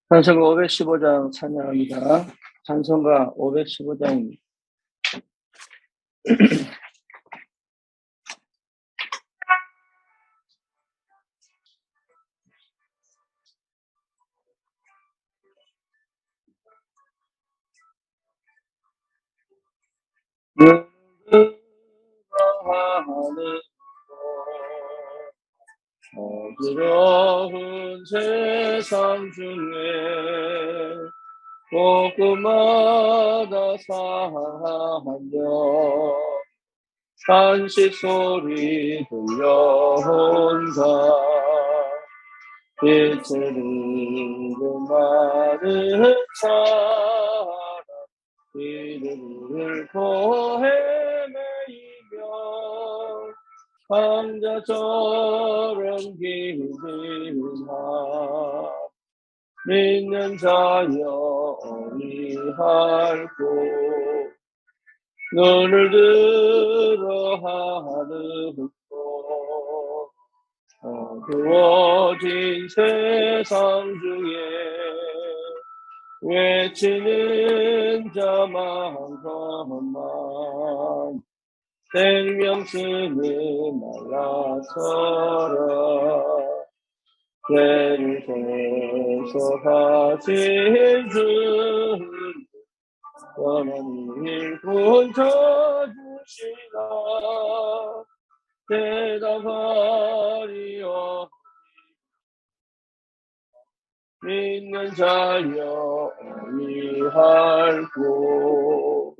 찬송가 515장 찬양합니다. 찬송가 515장입니다. 어지러운 세상 중에 곳곳마다 상하며 산식 소리 들려온다. 빛을 잃은 많은 사람 이름을 헤매이며 강자처럼 기지나 믿는 자여 어리할고 눈을 들어 하늘로 어두워진 세상 중에 외치는 자만큼만 생명 쓰는 말라서라 죄를 용서하신 주 원한 일 고쳐주시나 대답하리오 믿는 자여 어리할고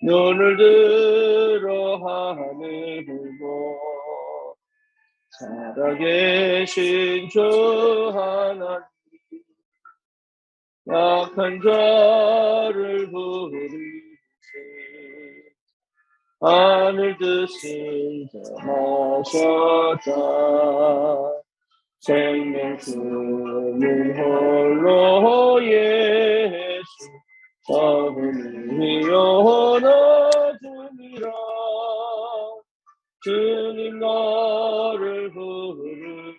눈을 들어 하늘 보고 살아계신 주 하나님 약한 자를 부르시 하늘 뜻을 전하셨다. 생명 주는 홀로 예수 사분이 원하주니라. 주님 나를 부르시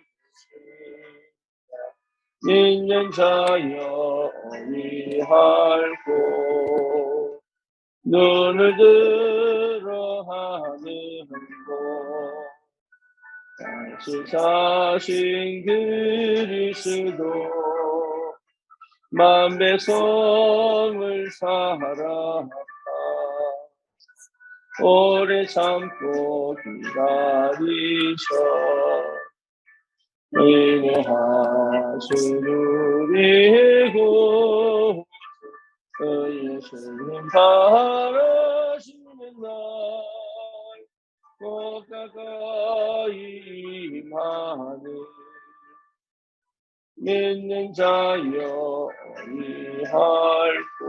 믿는 자여 어리할고 눈을 들어 하늘로 다시 사신 그리스도 만배성을 사랑하라 오래 참고 기다리셔 인내하신 우리 구 예수님 바라시는 날 꼭 가까이 임하는 믿는 자여 어리할고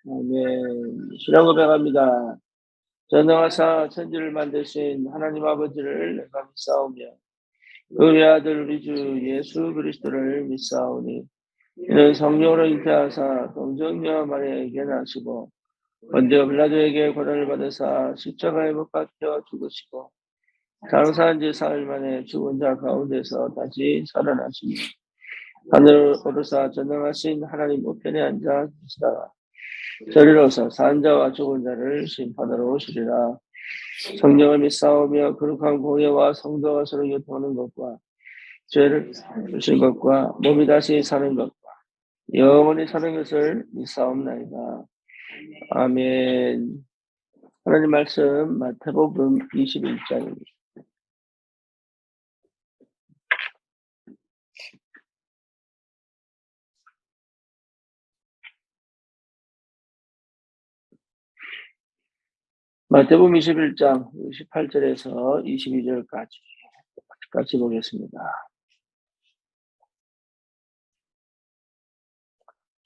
아멘. 신앙 고백합니다. 전능하사 천지를 만드신 하나님 아버지를 내가 믿사오며 그 외아들 우리 주 예수 그리스도를 믿사오니 이는 성령으로 잉태하사 동정녀 마리아에게 나시고 본디오 빌라도에게 고난을 받으사 십자가에 못 박혀 죽으시고 장사한 지 사흘 만에 죽은 자 가운데서 다시 살아나시니 하늘 오르사 전능하신 하나님 우편에 앉아 계시다가 저리로서 산 자와 죽은 자를 심판하러 오시리라. 성령을 믿사오며 거룩한 공예와 성도가 서로 교통하는 것과 죄를 주신 것과 몸이 다시 사는 것과 영원히 사는 것을 믿사옵나이다. 아멘. 하나님 말씀 마태복음 21장입니다. 마태복음 21장 18절에서 22절까지 같이 보겠습니다.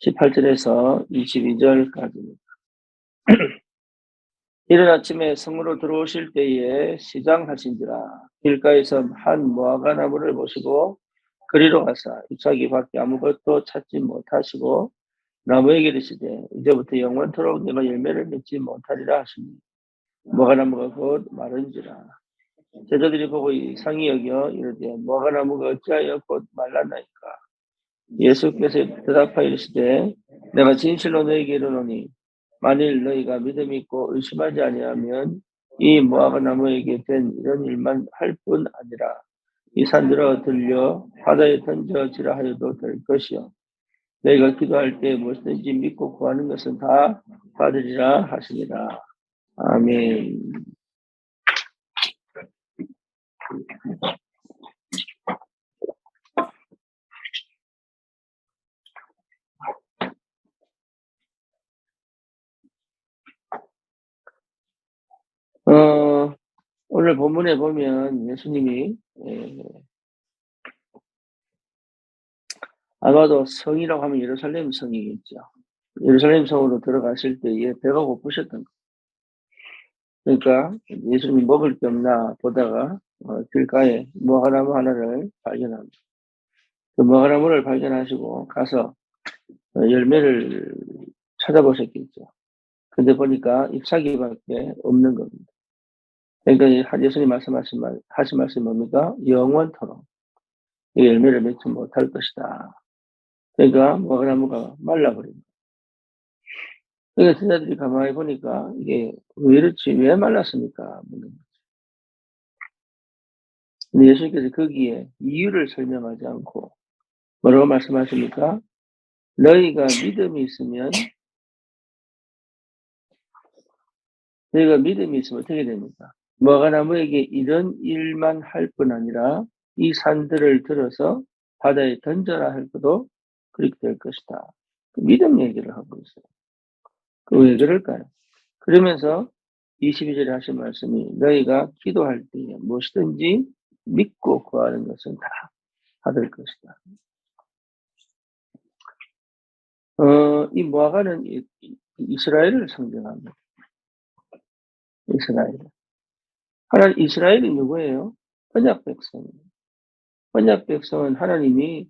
18절에서 22절까지입니다. 이른 아침에 성으로 들어오실 때에 시장하신지라 길가에서 한 무화과 나무를 보시고 그리로 가사 잎사귀 밖에 아무것도 찾지 못하시고 나무에게 이르시되 이제부터 영원토록 내가 열매를 맺지 못하리라 하시니 무화과 나무가 곧 마른지라. 제자들이 보고 이상히 여겨 이르되 무화과나무가 어찌하여 곧 말랐나이까. 예수께서 대답하여 이르시되 내가 진실로 너희에게 이르노니 만일 너희가 믿음이 있고 의심하지 아니하면 이 무화과나무에게 된 이런 일만 할 뿐 아니라 이 산들어 들려 바다에 던져지라 하여도 될 것이요 너희가 기도할 때 무엇이든지 믿고 구하는 것은 다 받으리라 하시니라. 아멘. 오늘 본문에 보면 예수님이 아마도 성이라고 하면 예루살렘 성이겠죠. 예루살렘 성으로 들어가실 때에 배가 고프셨던 거. 그러니까 예수님이 먹을 게 없나 보다가 길가에 무화과나무 하나를 발견합니다. 그 무화과나무를 발견하시고 가서 열매를 찾아보셨겠죠. 근데 보니까 잎사귀밖에 없는 겁니다. 그러니까 예수님 하신 말씀이 뭡니까? 영원토록 이 열매를 맺지 못할 것이다. 그러니까 무화과나무가 말라버립니다. 그러니까 제자들이 가만히 보니까 이게 왜 이렇지? 왜 말랐습니까? 근데 예수님께서 거기에 이유를 설명하지 않고 뭐라고 말씀하십니까? 너희가 믿음이 있으면 어떻게 됩니까? 무화과나무에게 이런 일만 할 뿐 아니라 이 산들을 들어서 바다에 던져라 할 것도 그렇게 될 것이다. 그 믿음 얘기를 하고 있어요. 그 왜 그럴까요? 그러면서 22절에 하신 말씀이 너희가 기도할 때에 무엇이든지 믿고 구하는 것은 다 받을 것이다. 이 무화과는 이스라엘을 상징합니다. 이스라엘. 하나님 이스라엘이 누구예요? 언약 백성입니다. 언약 백성은 하나님이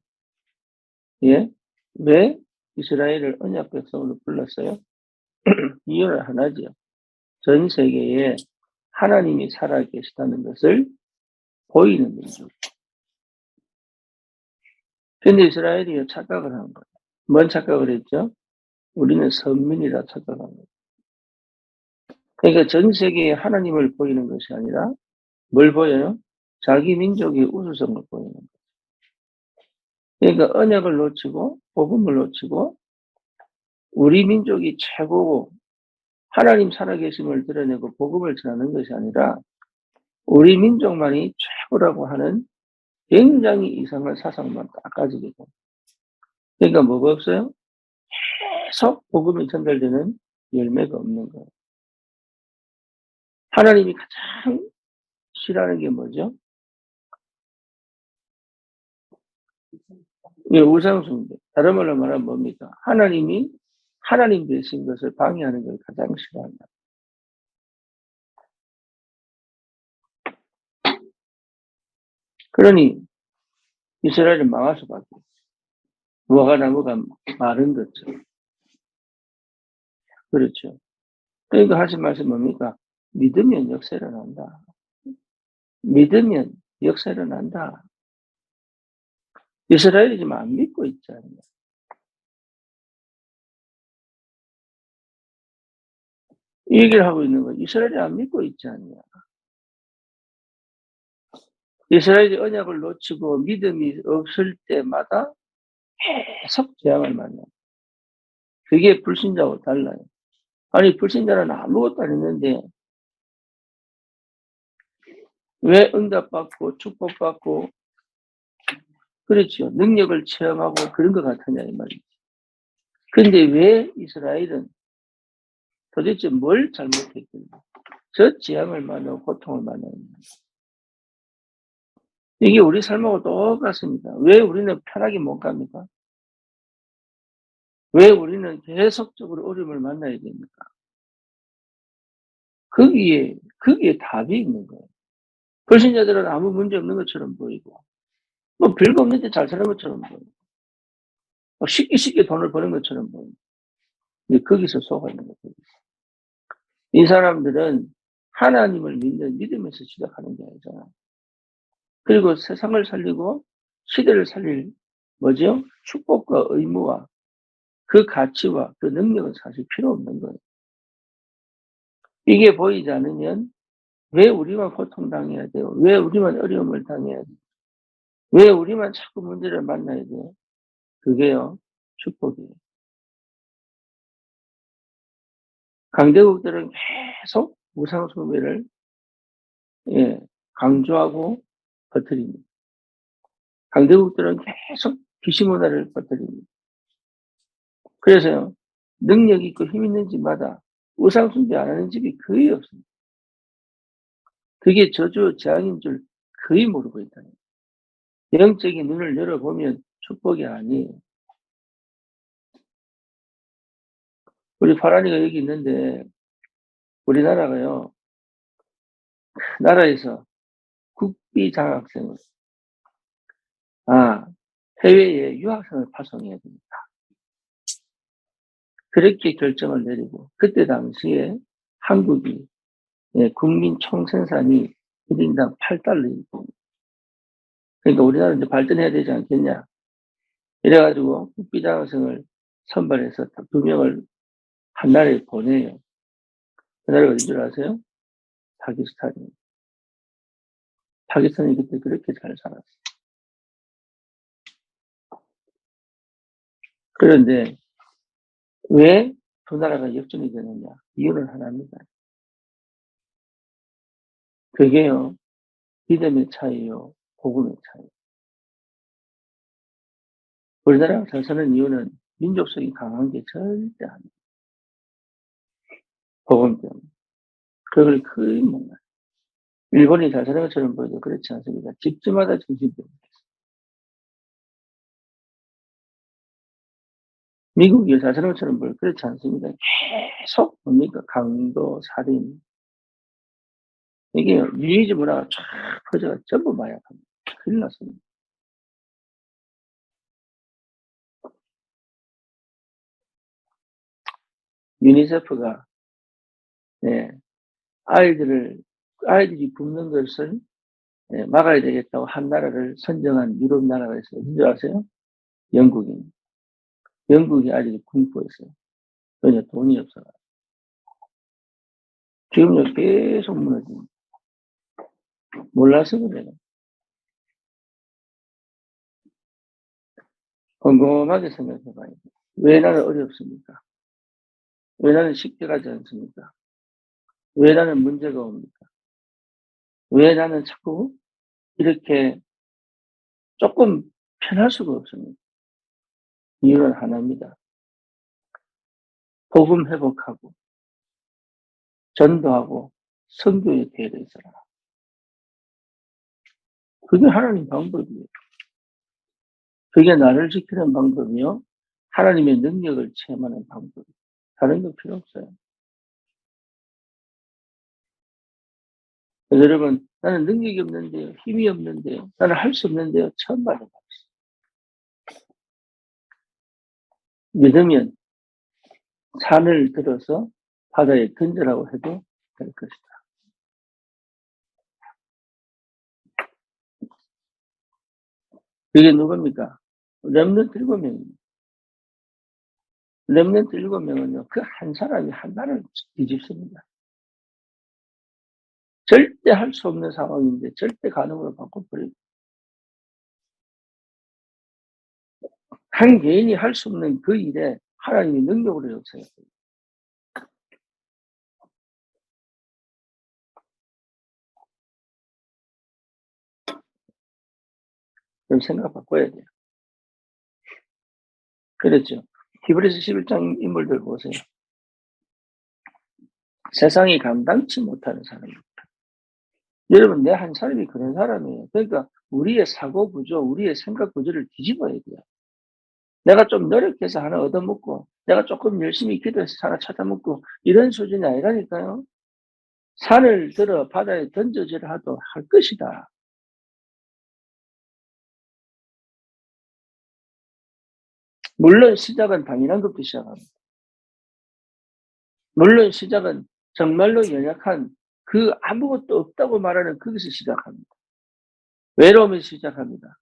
왜 이스라엘을 언약 백성으로 불렀어요? 이유는 하나죠. 전 세계에 하나님이 살아계시다는 것을 보이는 민족. 근데 이스라엘이 착각을 한 거예요. 뭔 착각을 했죠? 우리는 선민이라 착각한 거예요. 그러니까 전 세계에 하나님을 보이는 것이 아니라 뭘 보여요? 자기 민족의 우수성을 보이는 거예요. 그러니까 언약을 놓치고 복음을 놓치고 우리 민족이 최고고 하나님 살아계심을 드러내고 복음을 전하는 것이 아니라 우리 민족만이 최고라고 하는 굉장히 이상한 사상만 딱 가지게 됩니다. 그러니까 뭐가 없어요? 계속 복음이 전달되는 열매가 없는 거예요. 하나님이 가장 싫어하는 게 뭐죠? 우상숭배. 다른 말로 말하면 뭡니까? 하나님이 하나님 되신 것을 방해하는 걸 가장 싫어한다. 그러니 이스라엘은 망할 수밖에 없어요. 무화과나무가 마른 것처럼. 그렇죠. 그러니까 하신 말씀 뭡니까? 믿으면 역사를 난다. 믿으면 역사를 난다. 이스라엘이 지금 안 믿고 있잖아요. 이 얘기를 하고 있는 거예요. 이스라엘이 안 믿고 있잖아요. 이스라엘이 언약을 놓치고 믿음이 없을 때마다 계속 재앙을 만나요. 그게 불신자하고 달라요. 아니, 불신자는 아무것도 안 했는데 왜 응답받고 축복받고 그렇죠. 능력을 체험하고 그런 것 같으냐 이 말이죠. 근데 왜 이스라엘은 도대체 뭘 잘못했길래 저 재앙을 만나고 고통을 만나느냐. 이게 우리 삶하고 똑같습니다. 왜 우리는 편하게 못 갑니까? 왜 우리는 계속적으로 어려움을 만나야 됩니까? 거기에 답이 있는 거예요. 불신자들은 아무 문제 없는 것처럼 보이고, 뭐 별거 없는데 잘 사는 것처럼 보이고, 쉽게 돈을 버는 것처럼 보이고, 근데 거기서 속아 있는 거예요. 이 사람들은 하나님을 믿는 믿음에서 시작하는 게 아니잖아. 그리고 세상을 살리고 시대를 살릴 뭐죠? 축복과 의무와 그 가치와 그 능력은 사실 필요 없는 거예요. 이게 보이지 않으면 왜 우리만 고통당해야 돼요? 왜 우리만 어려움을 당해야 돼요? 왜 우리만 자꾸 문제를 만나야 돼요? 그게요, 축복이에요. 강대국들은 계속 우상 숭배를 예, 강조하고 퍼뜨립니다. 강대국들은 계속 귀신 문화를 퍼뜨립니다. 그래서요, 능력 있고 힘 있는 집마다 우상 숭배 안 하는 집이 거의 없습니다. 그게 저주 재앙인 줄 거의 모르고 있다는 거예요. 영적인 눈을 열어보면 축복이 아니에요. 우리 파란이가 여기 있는데 우리나라가요, 나라에서 국비 장학생을 해외에 유학생을 파송해야 됩니다. 그렇게 결정을 내리고 그때 당시에 한국이 국민 총생산이 1인당 $8입니다. 그러니까 우리나라는 이제 발전해야 되지 않겠냐. 이래가지고 국비 장학생을 선발해서 2명을 한 나라에 보내요. 그 나라가 어딘 줄 아세요? 파키스탄이에요. 파키스탄이 그때 그렇게 잘 살았어요. 그런데 왜 두 나라가 역전이 되느냐? 이유는 하나입니다. 그게요, 믿음의 차이요, 복음의 차이. 우리나라가 잘 사는 이유는 민족성이 강한 게 절대 아니에요. 복음 때문에. 그걸 거의 몰라요. 일본이 잘 사는 것처럼 보여도 그렇지 않습니다. 집집마다 정신병이 있어요. 미국이 잘 사는 것처럼 보여도 그렇지 않습니다. 계속 뭡니까? 강도, 살인. 이게 유해지 문화가 쫙 퍼져가 전부 마약합니다. 큰일 났습니다. 유니세프가 아이들이 굶는 것을 막아야 되겠다고 한 나라를 선정한 유럽 나라가 있어요. 뭔지 아세요? 영국입니다. 영국이 아직도 굶고 있어요. 왜냐, 돈이 없어요. 지금요, 계속 무너집니다. 몰라서 그래요. 곰곰하게 생각해 봐야 돼요. 왜 나는 어렵습니까? 왜 나는 쉽게 가지 않습니까? 왜 나는 문제가 옵니까? 왜 나는 자꾸 이렇게 조금 편할 수가 없습니까? 이유는 하나입니다. 복음 회복하고, 전도하고, 선교에 대해서라. 그게 하나님 방법이에요. 그게 나를 지키는 방법이요. 하나님의 능력을 체험하는 방법이에요. 다른 거 필요 없어요. 그래서 여러분, 나는 능력이 없는데요. 힘이 없는데요. 나는 할 수 없는데요. 처음 받아봤어요. 믿으면 산을 들어서 바다에 던져라고 해도 될 것이다. 그게 누굽니까? 렘넌트 7명입니다. 렘넌트 7명은요, 그 한 사람이 한 나라를 뒤집습니다. 절대 할 수 없는 상황인데 절대 가능으로 바꿔버리고, 한 개인이 할 수 없는 그 일에 하나님이 능력으로 역사해요. 그럼 생각 바꿔야 돼요. 그렇죠. 히브리서 11장 인물들 보세요. 세상이 감당치 못하는 사람입니다. 여러분, 내 한 사람이 그런 사람이에요. 그러니까 우리의 사고 구조, 우리의 생각 구조를 뒤집어야 돼요. 내가 좀 노력해서 하나 얻어먹고, 내가 조금 열심히 기도해서 하나 찾아먹고, 이런 수준이 아니라니까요. 산을 들어 바다에 던져지라 하도 할 것이다. 물론 시작은 당연한 것부터 시작합니다. 물론 시작은 정말로 연약한 그 아무것도 없다고 말하는 거기서 시작합니다. 외로움에서 시작합니다.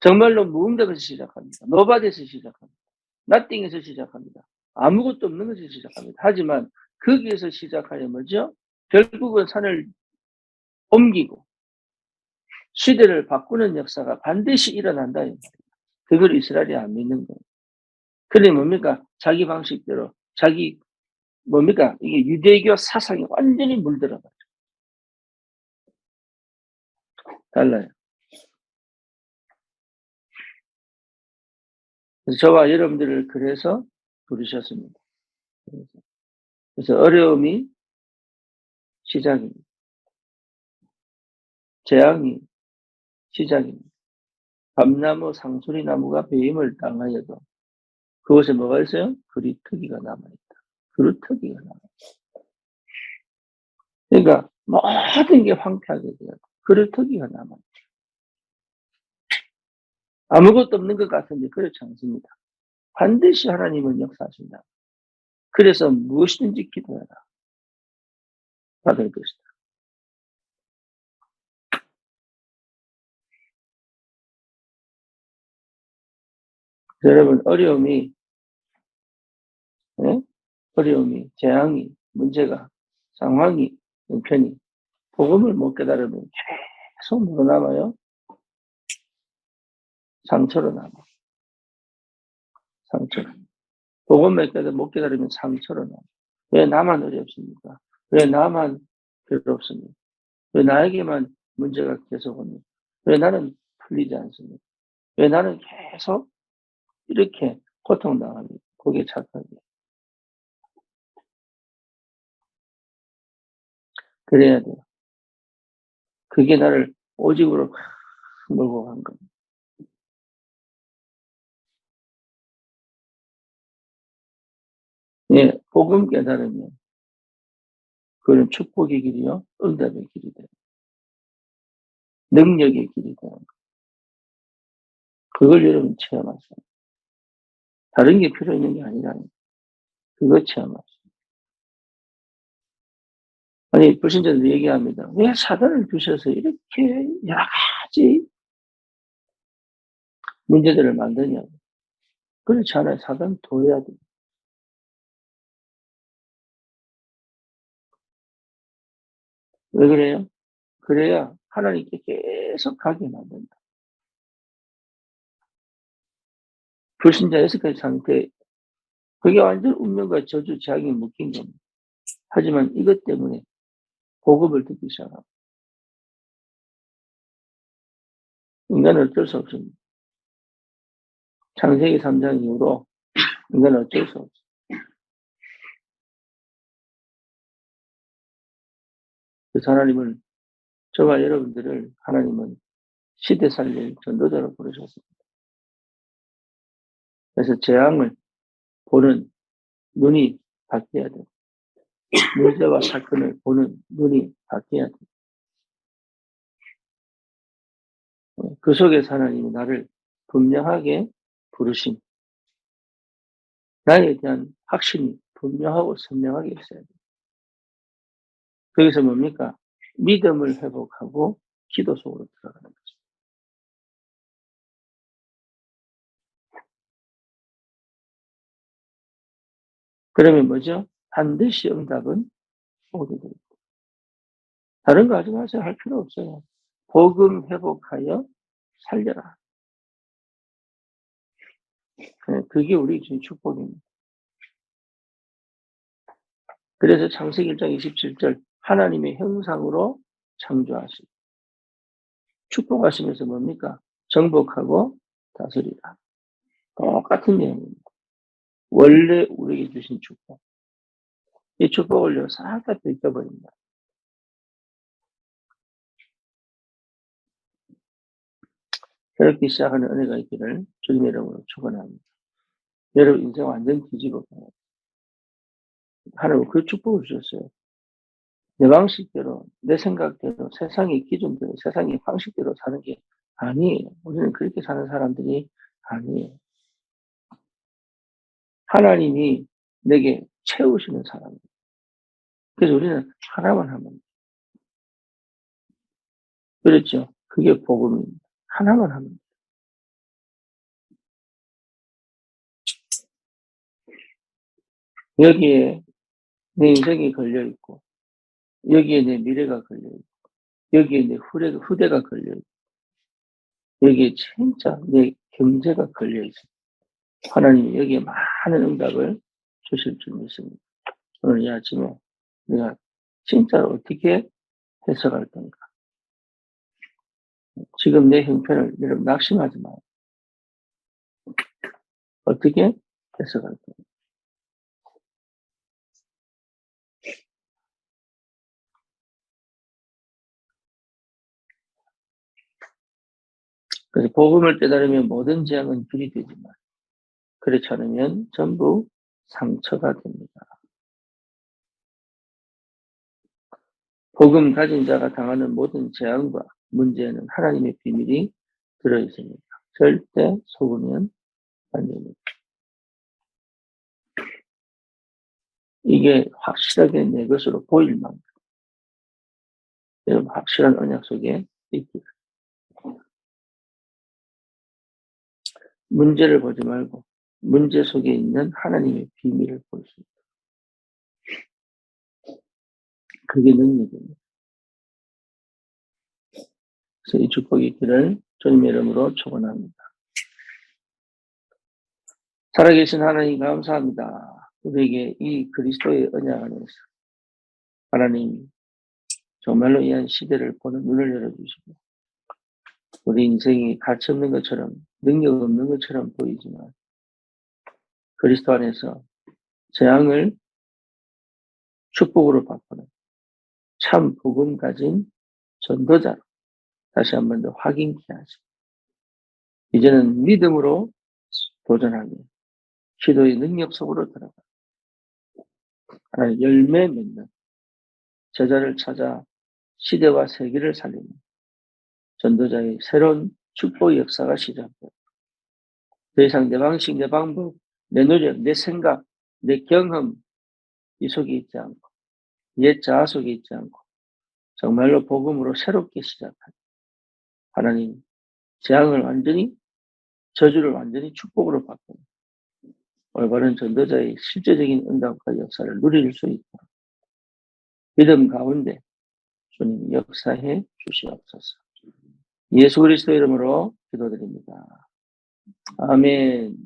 정말로 무응답에서 시작합니다. 노바디에서 시작합니다. 나띵에서 시작합니다. 아무것도 없는 것에서 시작합니다. 하지만 거기에서 시작하려 뭐죠? 결국은 산을 옮기고 시대를 바꾸는 역사가 반드시 일어난다. 그걸 이스라엘이 안 믿는 거예요. 그게 뭡니까? 자기 방식대로, 자기, 뭡니까? 이게 유대교 사상이 완전히 물들어가죠. 달라요. 그래서 저와 여러분들을 그래서 부르셨습니다. 그래서 어려움이 시작입니다. 재앙이 시작입니다. 밤나무 상수리나무가 배임을 당하여도 그곳에 뭐가 있어요? 그루터기가 남아있다. 그루터기가 남아있다. 그러니까 모든 게 황폐하게 돼요. 그루터기가 남아있다. 아무것도 없는 것 같은데 그렇지 않습니다. 반드시 하나님은 역사하신다. 그래서 무엇이든지 기도해라. 받을 것이다. 여러분 네? 어려움이, 재앙이, 문제가, 상황이, 형편이 복음을 못 깨달으면 계속 뭐로 남아요? 상처로 남아. 상처로. 복음을 못 깨달으면 상처로 남아. 왜 나만 어렵습니까? 왜 나만 괴롭습니까? 왜 나에게만 문제가 계속 옵니까? 왜 나는 풀리지 않습니까? 왜 나는 계속 이렇게 고통당합니까? 거기에 착하게. 그래야 돼요. 그게 나를 오직으로 몰고 간 겁니다. 예, 복음 깨달으면 그건 축복의 길이요, 응답의 길이 돼요. 능력의 길이 돼요. 그걸 여러분 체험하세요. 다른 게 필요 있는 게 아니라니. 그거 체험하세요. 아니, 불신자들 얘기합니다. 왜 사단을 주셔서 이렇게 여러 가지 문제들을 만드냐고. 그렇지 않아요. 사단 둬야 돼. 왜 그래요? 그래야 하나님께 계속 가게 만든다. 불신자 6가지 상태, 그게 완전 운명과 저주, 재앙이 묶인 겁니다. 하지만 이것 때문에 복음을 듣기 시작하고, 인간은 어쩔 수 없습니다. 창세기 3장 이후로 인간은 어쩔 수 없어요. 그래서 하나님은, 저와 여러분들을 하나님은 시대 살릴 전도자로 부르셨습니다. 그래서 재앙을 보는 눈이 바뀌어야 돼요. 문제와 사건을 보는 눈이 바뀌어야 돼요. 그 속에서 하나님은 나를 분명하게 부르신, 나에 대한 확신이 분명하고 선명하게 있어야 돼요. 거기서 뭡니까? 믿음을 회복하고 기도 속으로 들어가는 거죠. 그러면 뭐죠? 반드시 응답은 오게 됩니다. 다른 거 하지 마세요. 할 필요 없어요. 복음 회복하여 살려라. 그게 우리 주신 축복입니다. 그래서 창세기 1장 27절 하나님의 형상으로 창조하시고 축복하시면서 뭡니까? 정복하고 다스리라. 똑같은 내용입니다. 원래 우리에게 주신 축복. 이 축복을요, 싹 다 뺏겨버립니다. 새롭게 시작하는 은혜가 있기를 주님의 이름으로 축원합니다. 여러분 인생 완전 뒤집어 봐요. 하나님 그 축복을 주셨어요. 내 방식대로, 내 생각대로, 세상의 기준대로, 세상의 방식대로 사는 게 아니에요. 우리는 그렇게 사는 사람들이 아니에요. 하나님이 내게 채우시는 사람. 그래서 우리는 하나만 하면 돼요. 그렇죠? 그게 복음입니다. 하나만 하면 돼요. 여기에 내 인생이 걸려있고, 여기에 내 미래가 걸려있고, 여기에 내 후대가 걸려있고, 여기에 진짜 내 경제가 걸려있어요. 하나님이 여기에 많은 응답을 주실 줄 믿습니다. 오늘 이 아침에 내가 진짜로 어떻게 해석할 건가. 지금 내 형편을 여러분 낙심하지 마요. 어떻게 해석할 건가. 그래서 복음을 깨달으면 모든 재앙은 길이 되지만 그렇지 않으면 전부 상처가 됩니다. 복음 가진 자가 당하는 모든 재앙과 문제에는 하나님의 비밀이 들어있습니다. 절대 속으면 안 됩니다. 이게 확실하게 내 것으로 보일 만큼 여러분 확실한 언약 속에 있기를. 문제를 보지 말고 문제 속에 있는 하나님의 비밀을 볼 수 있다. 그게 능력입니다. 그래서 이 축복이 있기를 주님의 이름으로 축원합니다. 살아계신 하나님 감사합니다. 우리에게 이 그리스도의 언약 안에서 하나님 정말로 이한 시대를 보는 눈을 열어주시고 우리 인생이 가치 없는 것처럼 능력 없는 것처럼 보이지만 그리스도 안에서 재앙을 축복으로 바꾸는 참 복음 가진 전도자로 다시 한 번 더 확인케 하시고 이제는 믿음으로 도전하며 기도의 능력 속으로 들어가 하나님 열매 맺는 제자를 찾아 시대와 세계를 살리는 전도자의 새로운 축복의 역사가 시작돼요. 더 이상 내 방식, 내 방법, 내 노력, 내 생각, 내 경험 이 속에 있지 않고 옛 자아 속에 있지 않고 정말로 복음으로 새롭게 시작하는 하나님 재앙을 완전히 저주를 완전히 축복으로 바꾸는 올바른 전도자의 실제적인 응답과 역사를 누릴 수 있도록 믿음 가운데 주님 역사해 주시옵소서. 예수 그리스도 이름으로 기도드립니다. 아멘.